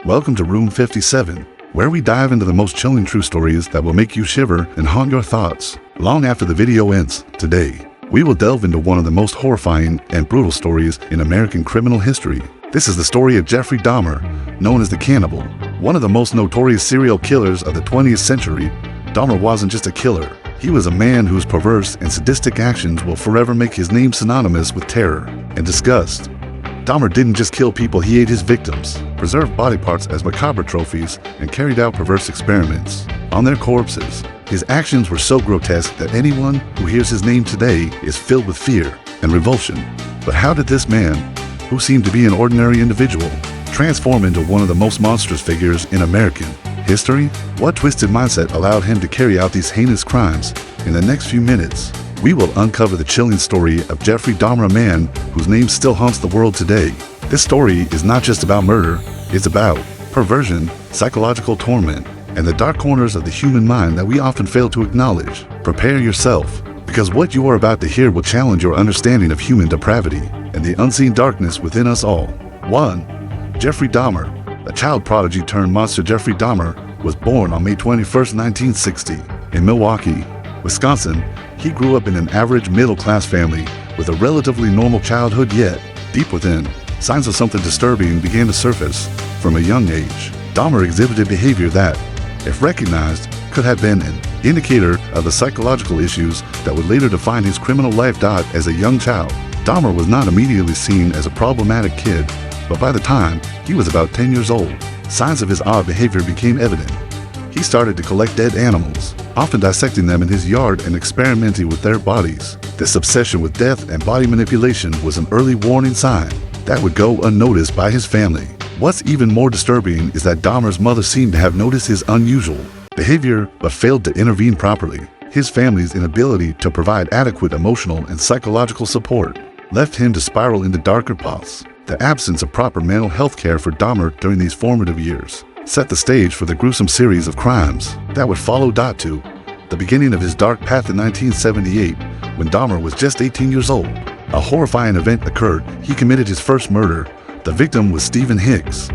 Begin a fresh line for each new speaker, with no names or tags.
Welcome to Room 57, where we dive into the most chilling true stories that will make you shiver and haunt your thoughts long after the video ends. Today, we will delve into one of the most horrifying and brutal stories in American criminal history. This is the story of Jeffrey Dahmer, known as the Cannibal. One of the most notorious serial killers of the 20th century, Dahmer wasn't just a killer. He was a man whose perverse and sadistic actions will forever make his name synonymous with terror and disgust. Dahmer didn't just kill people, he ate his victims, preserved body parts as macabre trophies, and carried out perverse experiments on their corpses. His actions were so grotesque that anyone who hears his name today is filled with fear and revulsion. But how did this man, who seemed to be an ordinary individual, transform into one of the most monstrous figures in American history? What twisted mindset allowed him to carry out these heinous crimes? In the next few minutes, we will uncover the chilling story of Jeffrey Dahmer, a man whose name still haunts the world today. This story is not just about murder, it's about perversion, psychological torment, and the dark corners of the human mind that we often fail to acknowledge. Prepare yourself, because what you are about to hear will challenge your understanding of human depravity and the unseen darkness within us all. 1. Jeffrey Dahmer. A child prodigy turned monster, Jeffrey Dahmer was born on May 21, 1960, in Milwaukee, Wisconsin. He grew up in an average middle-class family with a relatively normal childhood, yet deep within, signs of something disturbing began to surface from a young age. Dahmer exhibited behavior that, if recognized, could have been an indicator of the psychological issues that would later define his criminal life. As a young child, Dahmer was not immediately seen as a problematic kid, but by the time he was about 10 years old, signs of his odd behavior became evident. He started to collect dead animals, often dissecting them in his yard and experimenting with their bodies. This obsession with death and body manipulation was an early warning sign that would go unnoticed by his family. What's even more disturbing is that Dahmer's mother seemed to have noticed his unusual behavior but failed to intervene properly. His family's inability to provide adequate emotional and psychological support left him to spiral into darker paths. The absence of proper mental health care for Dahmer during these formative years set the stage for the gruesome series of crimes that would follow. To the beginning of his dark path in 1978, when Dahmer was just 18 years old, a horrifying event occurred. He committed his first murder. The victim was Stephen Hicks,